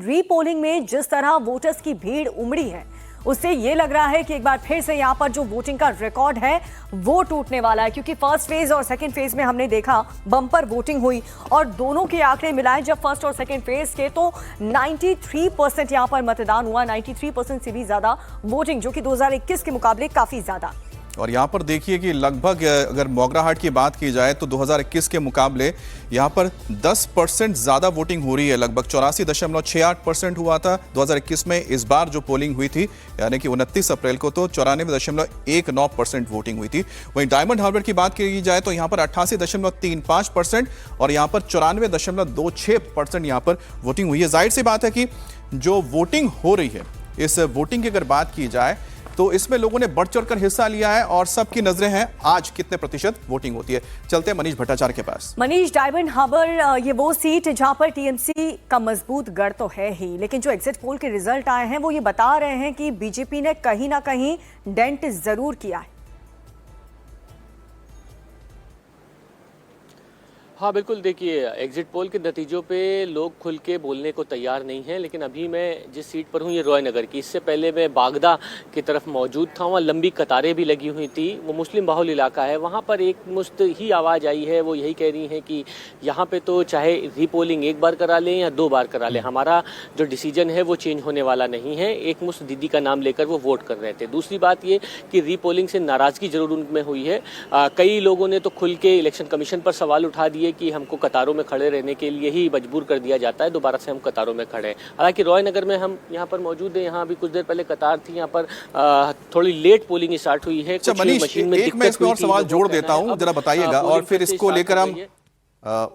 Repolling में जिस तरह वोटर्स की भीड़ उमड़ी है उससे ये लग रहा है कि एक बार फिर से यहां पर जो वोटिंग का रिकॉर्ड है वो टूटने वाला है, क्योंकि फर्स्ट फेज और सेकंड फेज में हमने देखा बम्पर वोटिंग हुई और दोनों के आंकड़े मिलाए जब फर्स्ट और सेकंड फेज के तो 93% यहां पर मतदान हुआ, 93% से भी ज्यादा वोटिंग, जो कि 2021 के मुकाबले काफी ज्यादा। और यहाँ पर देखिए कि लगभग अगर मोगराहाट की बात की जाए तो 2021 के मुकाबले यहाँ पर 10% ज़्यादा वोटिंग हो रही है। लगभग 84.68% हुआ था 2021 में। इस बार जो पोलिंग हुई थी यानी कि 29 अप्रैल को तो 94.19% वोटिंग हुई थी। वहीं डायमंड हार्बर की बात की जाए तो यहाँ पर 88.35% और यहाँ पर 94.26% यहाँ पर वोटिंग हुई है। जाहिर सी बात है कि जो वोटिंग हो रही है, इस वोटिंग की अगर बात की जाए तो इसमें लोगों ने बढ़ चढ़कर हिस्सा लिया है और सबकी नजरें हैं आज कितने प्रतिशत वोटिंग होती है। चलते हैं मनीष भट्टाचार्य के पास। मनीष, डायमंड हार्बर ये वो सीट जहां पर टीएमसी का मजबूत गढ़ तो है ही, लेकिन जो एग्जिट पोल के रिजल्ट आए हैं वो ये बता रहे हैं कि बीजेपी ने कहीं ना कहीं डेंट जरूर किया है। हाँ बिल्कुल, देखिए एग्जिट पोल के नतीजों पे लोग खुल के बोलने को तैयार नहीं हैं, लेकिन अभी मैं जिस सीट पर हूँ ये रॉय नगर की, इससे पहले मैं बागदा की तरफ मौजूद था। वहाँ लंबी कतारें भी लगी हुई थी, वो मुस्लिम बाहुल इलाका है। वहाँ पर एक मुश्त ही आवाज़ आई है, वो यही कह रही है कि यहाँ पे तो चाहे रीपोलिंग एक बार करा लें या 2 बार करा लें, हमारा जो डिसीजन है वो चेंज होने वाला नहीं है। एक मुश्त दीदी का नाम लेकर वो वोट कर रहे थे। दूसरी बात ये कि रीपोलिंग से नाराज़गी जरूर उनमें हुई है। कई लोगों ने तो खुल के इलेक्शन कमीशन पर सवाल उठा दिए कि हमको कतारों में खड़े रहने के लिए ही मजबूर कर दिया जाता है, दोबारा से हम कतारों में खड़े हैं। हालांकि रॉय नगर में हम यहाँ पर मौजूद हैं, यहाँ अभी कुछ देर पहले कतार थी, यहाँ पर थोड़ी लेट पोलिंग स्टार्ट हुई है। मशीन में एक मैं इसमें और सवाल जोड़ देता हूँ, जरा बताइएगा, और फिर इसको लेकर हम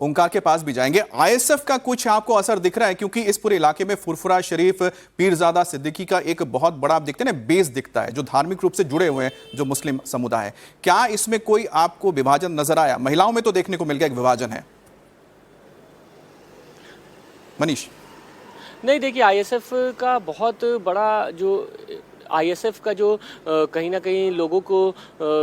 ओंकार के पास भी जाएंगे। आईएसएफ का कुछ आपको असर दिख रहा है, क्योंकि इस पूरे इलाके में फुरफुरा शरीफ, पीरजादा सिद्दीकी का एक बहुत बड़ा आप दिखते हैं ना बेस दिखता है, जो धार्मिक रूप से जुड़े हुए हैं जो मुस्लिम समुदाय है। क्या इसमें कोई आपको विभाजन नजर आया? महिलाओं में तो देखने को मिल गया एक विभाजन है। मनीष? नहीं, देखिए आईएसएफ का बहुत बड़ा जो आईएसएफ का जो कहीं ना कहीं लोगों को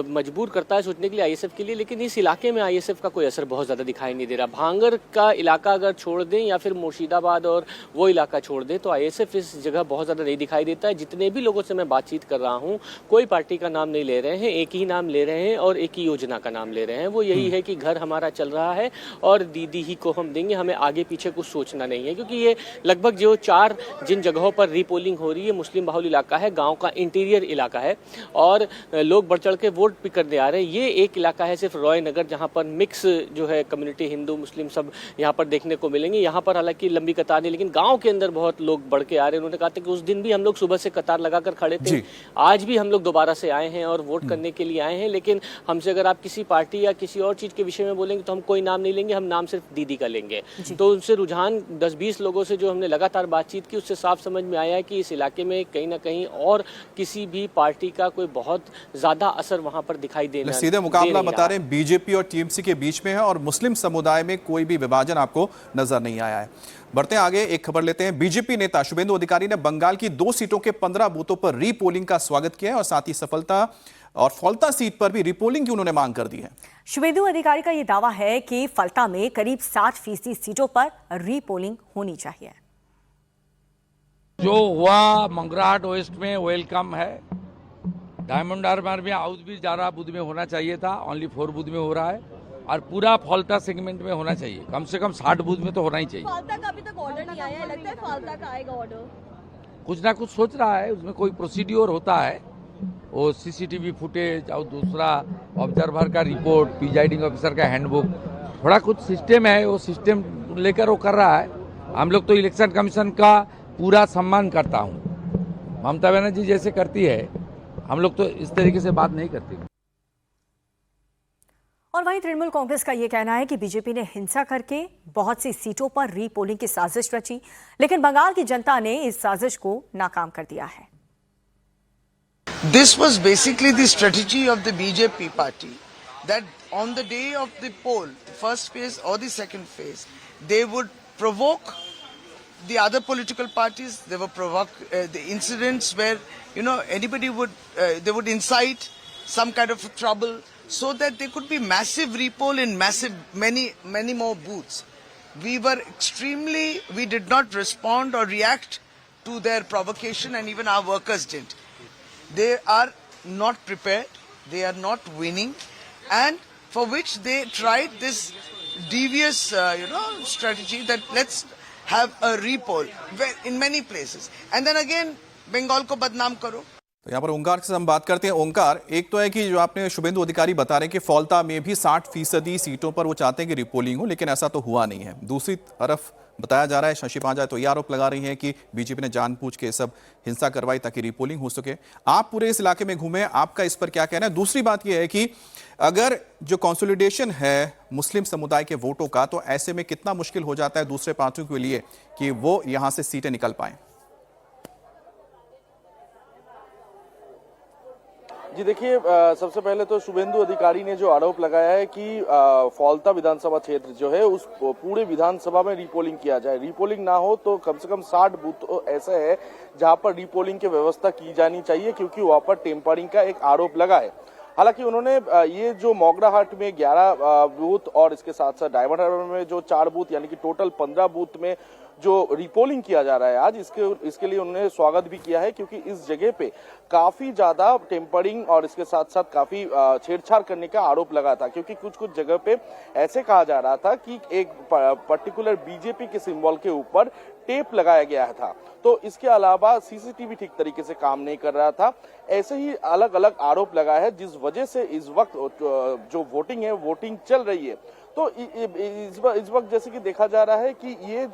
मजबूर करता है सोचने के लिए आईएसएफ के लिए, लेकिन इस इलाके में आईएसएफ का कोई असर बहुत ज़्यादा दिखाई नहीं दे रहा। भांगर का इलाका अगर छोड़ दें या फिर मुर्शिदाबाद और वो इलाका छोड़ दें तो आईएसएफ इस जगह बहुत ज़्यादा नहीं दिखाई देता है। जितने भी लोगों से मैं बातचीत कर रहा हूँ, कोई पार्टी का नाम नहीं ले रहे हैं, एक ही नाम ले रहे हैं और एक ही योजना का नाम ले रहे हैं। वो यही है कि घर हमारा चल रहा है और दीदी ही को हम देंगे, हमें आगे पीछे कुछ सोचना नहीं है। क्योंकि ये लगभग जो 4 जिन जगहों पर रीपोलिंग हो रही है, मुस्लिम बाहुल इलाका है, गाँव का इंटीरियर इलाका है और लोग बढ़ चढ़ के वोट भी करने आ रहे हैं। ये एक इलाका है सिर्फ रॉय नगर, जहां पर मिक्स जो है कम्युनिटी हिंदू मुस्लिम सब यहां पर देखने को मिलेंगे। यहां पर हालांकि लंबी कतार नहीं, लेकिन गांव के अंदर बहुत लोग बढ़ के आ रहे हैं। उन्होंने कहा था कि उस दिन भी हम लोग सुबह से कतार लगाकर खड़े थे, आज भी हम लोग दोबारा से आए हैं और वोट करने के लिए आए हैं। लेकिन हमसे अगर आप किसी पार्टी या किसी और चीज के विषय में बोलेंगे तो हम कोई नाम नहीं लेंगे, हम नाम सिर्फ दीदी का लेंगे। तो उनसे रुझान 10-20 लोगों से जो हमने लगातार बातचीत की, उससे साफ समझ में आया है कि इस इलाके में कहीं ना कहीं और किसी भी पार्टी का कोई बहुत ज्यादा असर वहां पर दिखाई देना सीधे मुकाबला बता रहे हैं बीजेपी और टीएमसी के बीच में है और मुस्लिम समुदाय में कोई भी विभाजन आपको नजर नहीं आया है। बढ़ते हैं आगे, एक खबर लेते हैं। बीजेपी नेता शुभेंदु अधिकारी ने बंगाल की 2 सीटों के 15 बूथों पर रीपोलिंग का स्वागत किया है और साथ ही सफलता और फलता सीट पर भी रीपोलिंग की उन्होंने मांग कर दी है। शुभेंदु अधिकारी का यह दावा है कि फलता में करीब 60% सीटों पर रीपोलिंग होनी चाहिए। जो हुआ मंगराहाट वेस्ट में वेलकम है। डायमंड हार्बर में हाउस भी 11 बूथ में होना चाहिए था, ओनली 4 बूथ में हो रहा है और पूरा फॉल्टा सेगमेंट में होना चाहिए, कम से कम 60 बूथ में तो होना ही चाहिए। फाल्टा का अभी तक ऑर्डर नहीं आया है, लगता है फाल्टा का आएगा ऑर्डर। कुछ ना कुछ सोच रहा है, उसमें कोई प्रोसीड्योर होता है, वो सीसीटीवी फुटेज और दूसरा ऑब्जर्वर का रिपोर्ट, प्रिजाइडिंग ऑफिसर का हैंडबुक, थोड़ा कुछ सिस्टम है, वो सिस्टम लेकर वो कर रहा है। हम लोग तो इलेक्शन कमीशन का पूरा सम्मान करता हूँ, ममता बनर्जी जैसे करती है, हम लोग तो इस तरीके से बात नहीं करते। और वहीं तृणमूल कांग्रेस का यह कहना है कि बीजेपी ने हिंसा करके बहुत सी सीटों पर रीपोलिंग की साजिश रची, लेकिन बंगाल की जनता ने इस साजिश को नाकाम कर दिया है। This was basically the strategy of the BJP party, that on the day of the poll, first phase or the second phase, they would provoke the other political parties. They would provoke the incidents where, you know, anybody would, they would incite some kind of trouble so that there could be massive repoll in many more booths. we did not respond or react to their provocation, and even our workers didn't. They are not prepared, they are not winning, and for which they tried this devious, strategy that let's have a repoll in many places, and then again Bengal ko badnaam karo. तो यहाँ पर ओंकार से हम बात करते हैं। ओंकार, एक तो है कि जो आपने शुभेंदु अधिकारी बता रहे हैं कि फौल्ता में भी 60% सीटों पर वो चाहते हैं कि रिपोलिंग हो, लेकिन ऐसा तो हुआ नहीं है। दूसरी तरफ बताया जा रहा है, शशि पांजा तो ये आरोप लगा रही हैं कि बीजेपी ने जानबूझ के सब हिंसा करवाई ताकि रिपोलिंग हो सके। आप पूरे इस इलाके में घूमे, आपका इस पर क्या कहना है? दूसरी बात यह है कि अगर जो कंसोलिडेशन है मुस्लिम समुदाय के वोटों का, तो ऐसे में कितना मुश्किल हो जाता है दूसरे पार्टियों के लिए कि वो यहां से सीटें निकल पाए? जी देखिए, सबसे पहले तो शुभेंदु अधिकारी ने जो आरोप लगाया है कि फौल्ता विधानसभा क्षेत्र जो है उस पूरे विधानसभा में रिपोलिंग किया जाए। रिपोलिंग ना हो तो कम से कम 60 बूथ ऐसे है जहां पर रिपोलिंग की व्यवस्था की जानी चाहिए, क्योंकि वहां पर टेम्परिंग का एक आरोप लगा है। हालांकि उन्होंने ये जो मोगराहाट में 11 बूथ और इसके साथ साथ डायमंड हार्बर में जो 4 बूथ, यानी कि टोटल 15 बूथ में जो रिपोलिंग किया जा रहा है आज, इसके लिए उन्होंने स्वागत भी किया है, क्योंकि इस जगह पे काफी ज्यादा टेम्परिंग और इसके साथ साथ काफी छेड़छाड़ करने का आरोप लगा था। क्योंकि कुछ जगह पे ऐसे कहा जा रहा था कि एक पर्टिकुलर बीजेपी के सिंबल के ऊपर टेप लगाया गया था, तो इसके अलावा सीसीटीवी ठीक तरीके से काम नहीं कर रहा था। ऐसे ही अलग अलग आरोप लगा है, जिस वजह से इस वक्त जो वोटिंग चल रही है, तो इस वक्त जैसे कि देखा जा रहा है कि ये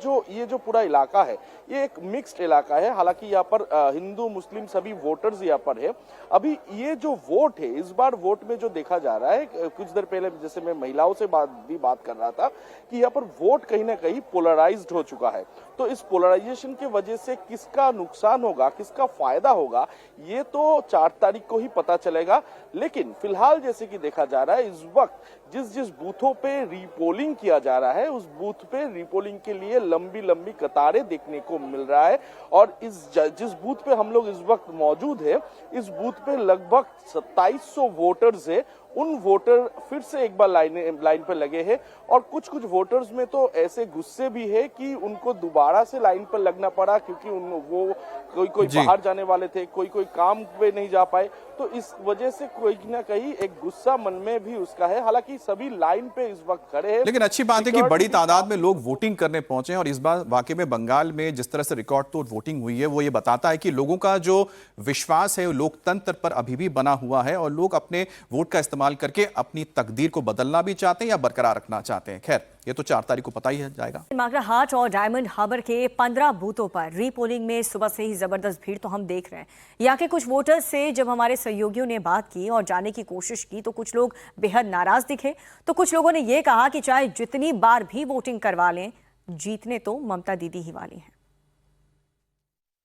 जो पूरा इलाका है ये एक मिक्स्ड इलाका है। हालांकि यहाँ पर हिंदू मुस्लिम सभी वोटर्स यहाँ पर है। अभी ये जो वोट है, इस बार वोट में जो देखा जा रहा है, कुछ देर पहले जैसे मैं महिलाओं से बात कर रहा था कि यहाँ पर वोट कहीं ना कहीं पोलराइज्ड हो चुका है। तो इस पोलराइजेशन की वजह से किसका नुकसान होगा, किसका फायदा होगा, ये तो 4 तारीख को ही पता चलेगा। लेकिन फिलहाल जैसे कि देखा जा रहा है, इस वक्त जिस बूथों पे रिपोलिंग किया जा रहा है, उस बूथ पे रिपोलिंग के लिए लंबी कतारें देखने को मिल रहा है। और जिस बूथ पे हम लोग इस वक्त मौजूद है, इस बूथ पे लगभग 2700 वोटर्स है। उन वोटर फिर से एक बार लाइन पे लगे हैं, और कुछ वोटर्स में तो ऐसे गुस्से भी है कि उनको दोबारा से लाइन पर लगना पड़ा, क्योंकि वो कोई बाहर जाने वाले थे, कोई काम पे नहीं जा पाए। तो इस वजह से कोई ना कहीं एक गुस्सा मन में भी उसका है। हालांकि सभी लाइन पे इस वक्त खड़े हैं। लेकिन अच्छी बात है कि बड़ी तादाद में लोग वोटिंग करने पहुंचे हैं, और इस बार वाकई में बंगाल में जिस तरह से रिकॉर्ड तोड़ वोटिंग हुई है, वो ये बताता है कि लोगों का जो विश्वास है लोकतंत्र पर अभी भी बना हुआ है, और लोग अपने वोट का इस्तेमाल करके अपनी तकदीर को बदलना भी चाहते हैं या बरकरार रखना चाहते हैं। खैर, ये तो 4 तारीख को पता ही जाएगा। मोगराहाट और डायमंड हार्बर के 15 बूथों पर रीपोलिंग में सुबह से ही जबरदस्त भीड़ तो हम देख रहे हैं। यहाँ के कुछ वोटर्स से जब हमारे सहयोगियों ने बात की और जानने की कोशिश की, तो कुछ लोग बेहद नाराज दिखे, तो कुछ लोगों ने यह कहा कि चाहे जितनी बार भी वोटिंग करवा लें, जीतने तो ममता दीदी ही वाली हैं।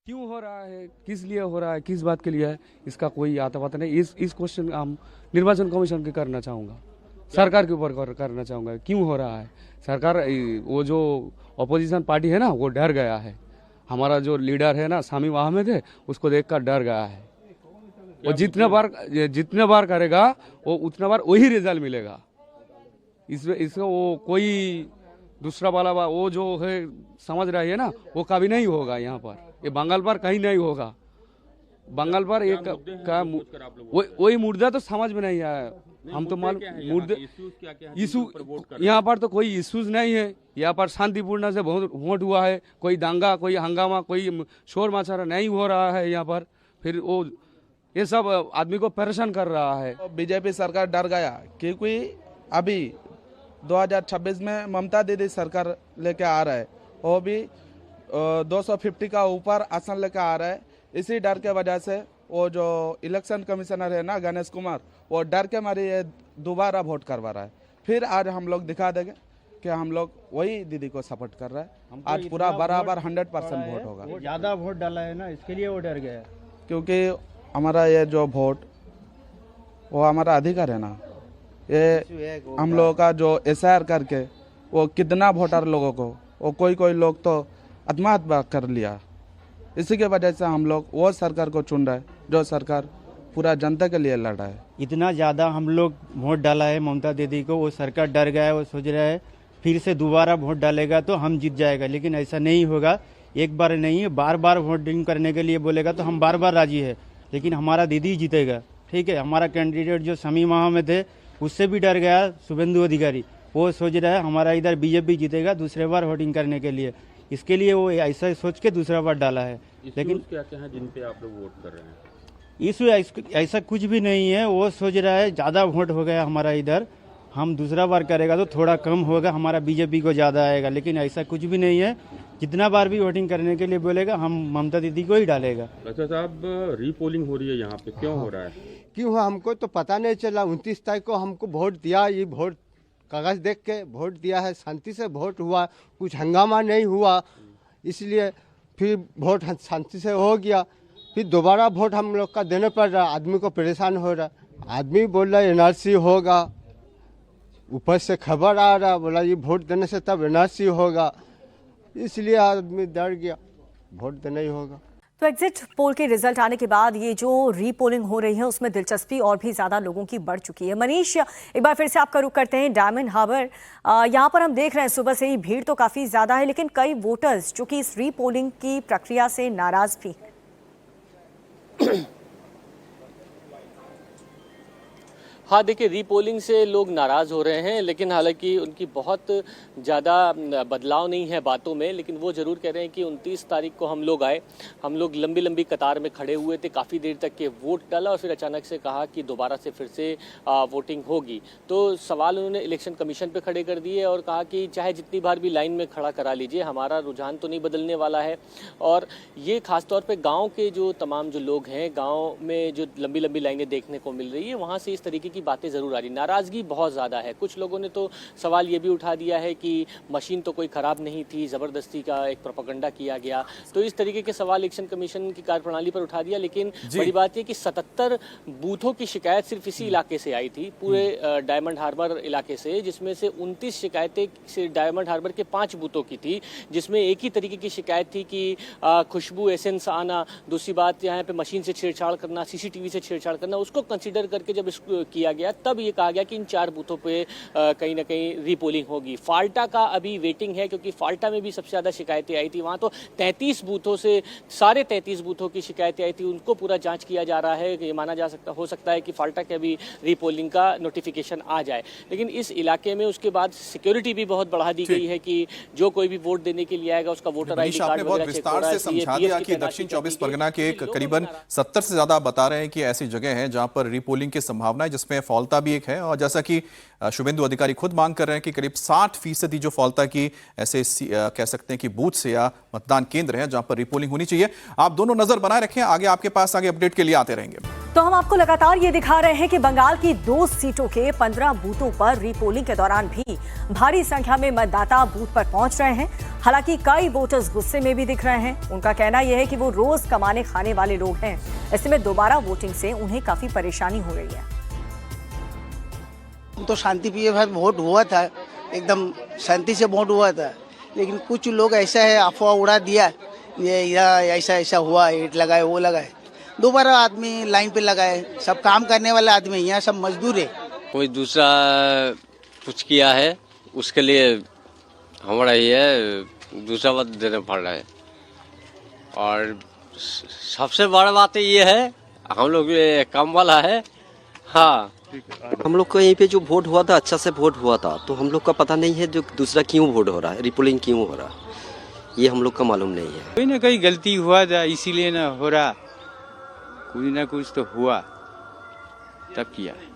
क्यों हो रहा है, किस लिए हो रहा है, किस बात के लिए है, इसका कोई आता पता नहीं। इस क्वेश्चन हम निर्वाचन कमीशन के करना चाहूँगा, सरकार के ऊपर करना चाहूँगा। क्यों हो रहा है? सरकार, वो जो अपोजिशन पार्टी है ना, वो डर गया है। हमारा जो लीडर है ना, शामी अहमद है, उसको देखकर डर गया है। वो जितने बार करेगा वो उतना बार वही रिजल्ट मिलेगा। इसको वो कोई दूसरा वाला वो जो है समझ रही है ना, वो कभी नहीं होगा यहाँ पर। ये बंगाल पर कहीं नहीं होगा। बंगाल पर एक का वही मुद्दा तो समझ में नहीं आया। हम तो मुद्दे इशू यहाँ पर तो कोई इश्यूज नहीं है। यहाँ पर शांतिपूर्ण से बहुत वोट हुआ है। कोई दंगा, कोई हंगामा, कोई शोर मचारा नहीं हो रहा है यहाँ पर। फिर वो ये सब आदमी को परेशान कर रहा है। बीजेपी सरकार डर गया, क्योंकि अभी 2026 में ममता दीदी सरकार लेके आ रहा है, वो भी 250 का ऊपर आसन लेके आ रहा है। इसी डर के वजह से वो जो इलेक्शन कमिश्नर है ना, गणेश कुमार, वो डर के मारे ये दोबारा वोट करवा रहा है। फिर आज हम लोग दिखा देंगे कि हम लोग वही दीदी को सपोर्ट कर रहा है। आज पूरा बराबर 100% वोट होगा। ज्यादा वोट डाला है ना, इसके लिए वो डर गया। क्योंकि हमारा ये जो वोट, वो हमारा अधिकार है ना। ये हम लोगों का जो SIR करके वो कितना वोटर लोगों को, वो कोई लोग तो आत्महत्या कर लिया। इसी के वजह से हम लोग वो सरकार को चुन रहे हैं जो सरकार पूरा जनता के लिए लड़ रहा है। इतना ज़्यादा हम लोग वोट डाला है ममता दीदी को, वो सरकार डर गया है। वो सोच रहा है फिर से दोबारा वोट डालेगा तो हम जीत जाएगा, लेकिन ऐसा नहीं होगा। एक बार नहीं, बार बार वोटिंग करने के लिए बोलेगा तो हम बार बार राजी है, लेकिन हमारा दीदी जीतेगा। ठीक है, हमारा कैंडिडेट जो शमीम अहमद है उससे भी डर गया शुभेंदु अधिकारी, वो सोच रहा है हमारा इधर बीजेपी जीतेगा दूसरे बार वोटिंग करने के लिए, इसके लिए वो ऐसा सोच के दूसरा बार डाला है। लेकिन क्या क्या है जिन पे आप लोग वोट कर रहे हैं? इसमें ऐसा कुछ भी नहीं है, वो सोच रहा है ज़्यादा वोट हो गया हमारा इधर, हम दूसरा बार करेगा तो थोड़ा कम होगा, हमारा बीजेपी को ज़्यादा आएगा, लेकिन ऐसा कुछ भी नहीं है। जितना बार भी वोटिंग करने के लिए बोलेगा हम ममता दीदी को ही डालेगा। अच्छा साहब, रीपोलिंग हो रही है यहाँ पे, क्यों हो रहा है? क्यों हमको तो पता नहीं चला। 29 तारीख को हमको वोट दिया, ये वोट कागज देख के वोट दिया है, शांति से वोट हुआ, कुछ हंगामा नहीं हुआ, इसलिए फिर वोट शांति से हो गया। फिर दोबारा वोट हम लोग का देने पड़ रहा, आदमी को परेशान हो रहा। आदमी बोल रहा एनआरसी होगा, ऊपर से खबर आ रहा, बोला ये वोट देने से तब एनआरसी होगा, इसलिए आदमी डर गया, वोट देना ही होगा। तो एग्जिट पोल के रिजल्ट आने के बाद ये जो रीपोलिंग हो रही है उसमें दिलचस्पी और भी ज्यादा लोगों की बढ़ चुकी है। मनीष, एक बार फिर से आपका रुख करते हैं डायमंड हार्बर। यहाँ पर हम देख रहे हैं सुबह से ही भीड़ तो काफी ज्यादा है, लेकिन कई वोटर्स जो कि इस रीपोलिंग की प्रक्रिया से नाराज भी। हाँ देखिए, रीपोलिंग से लोग नाराज़ हो रहे हैं, लेकिन हालांकि उनकी बहुत ज़्यादा बदलाव नहीं है बातों में, लेकिन वो ज़रूर कह रहे हैं कि 29 तारीख को हम लोग आए, हम लोग लंबी लंबी कतार में खड़े हुए थे, काफ़ी देर तक के वोट डाला और फिर अचानक से कहा कि दोबारा से फिर से वोटिंग होगी। तो सवाल उन्होंने इलेक्शन कमीशन पे खड़े कर दिए और कहा कि चाहे जितनी बार भी लाइन में खड़ा करा लीजिए, हमारा रुझान तो नहीं बदलने वाला है। और ये खासतौर पर गाँव के जो तमाम जो लोग हैं, गाँव में जो लंबी लंबी लाइनें देखने को मिल रही है, वहाँ से इस तरीके की बातें जरूर आ रही, नाराजगी बहुत ज्यादा है। कुछ लोगों ने तो सवाल ये भी उठा दिया है कि मशीन तो कोई खराब नहीं थी, जबरदस्ती का एक प्रोपेगेंडा किया गया। तो इस तरीके के सवाल इलेक्शन कमीशन की कार्यप्रणाली पर उठा दिया। लेकिन बड़ी बात यह कि 77 बूथों की शिकायत सिर्फ इसी इलाके से आई थी, पूरे डायमंड हार्बर इलाके से, जिसमें से 29 शिकायतें से डायमंड हार्बर के 5 बूथों की थी, जिसमें एक ही तरीके की शिकायत थी कि खुशबू एसेंस आना, दूसरी बात यहाँ पे मशीन से छेड़छाड़ करना, सीसीटीवी से छेड़छाड़ करना, उसको कंसीडर करके जब इसको किया गया तब ये कहा गया कि इन 4 बूथों पे कहीं ना कहीं रीपोलिंग होगी। फाल्टा का अभी वेटिंग है, क्योंकि फाल्टा में भी सबसे ज़्यादा शिकायतें आई थी। वहाँ तो 33 बूथों से सारे 33 बूथों की शिकायतें आई थी, उनको पूरा जांच किया जा रहा है। ये माना जा सकता हो सकता है कि फाल्टा के अभी रीपोलिंग का नोटिफिकेशन आ जाए। लेकिन इस इलाके में उसके बाद सिक्योरिटी भी बहुत बढ़ा दी गई है कि जो कोई भी वोट देने के लिए आएगा उसका वोटर ID कार्ड बहुत विस्तार से समझा दिया कि दक्षिण 24 परगना के करीबन 70 से ज्यादा बता रहे हैं कि ऐसी जगह है जहां पर रीपोलिंग की संभावना है, जिसमें फौलता भी एक है। और जैसा कि शुभेंदु अधिकारी खुद मांग कर रहे हैं कि करीब 60% जो फौलता की ऐसे कह सकते हैं कि बूथ से या मतदान केंद्र है जहां पर रीपोलिंग होनी चाहिए। आप दोनों नजर बनाए रखें, आगे आपके पास आगे अपडेट के लिए आते रहेंगे। तो हम आपको लगातार ये दिखा रहे हैं कि बंगाल की 2 सीटों के 15 बूथों पर रीपोलिंग के दौरान भी भारी संख्या में मतदाता बूथ पर पहुंच रहे हैं। हालांकि कई वोटर्स गुस्से में भी दिख रहे हैं। उनका कहना यह है कि वो रोज कमाने खाने वाले लोग हैं, ऐसे में दोबारा वोटिंग से उन्हें काफी परेशानी हो रही है। तो शांति प्रिय वोट हुआ था, एकदम शांति से वोट हुआ था, लेकिन कुछ लोग ऐसा है अफवाह उड़ा दिया, ये ऐसा ऐसा हुआ, ईंट लगाए वो लगाए, दोबारा आदमी लाइन पे लगाए। सब काम करने वाले आदमी, यहाँ सब मजदूर है। कोई दूसरा कुछ किया है उसके लिए हमारा ये दूसरा वोट देना पड़ रहा है। और सबसे बड़ा बात ये है हम लोग काम वाला है। हाँ, हम लोग को यहीं पे जो वोट हुआ था अच्छा से वोट हुआ था, तो हम लोग का पता नहीं है जो दूसरा क्यों वोट हो रहा है, रिपोलिंग क्यों हो रहा है, ये हम लोग का मालूम नहीं है। कोई ना कोई गलती हुआ था इसीलिए ना हो रहा, कोई ना कुछ तो हुआ तब किया है।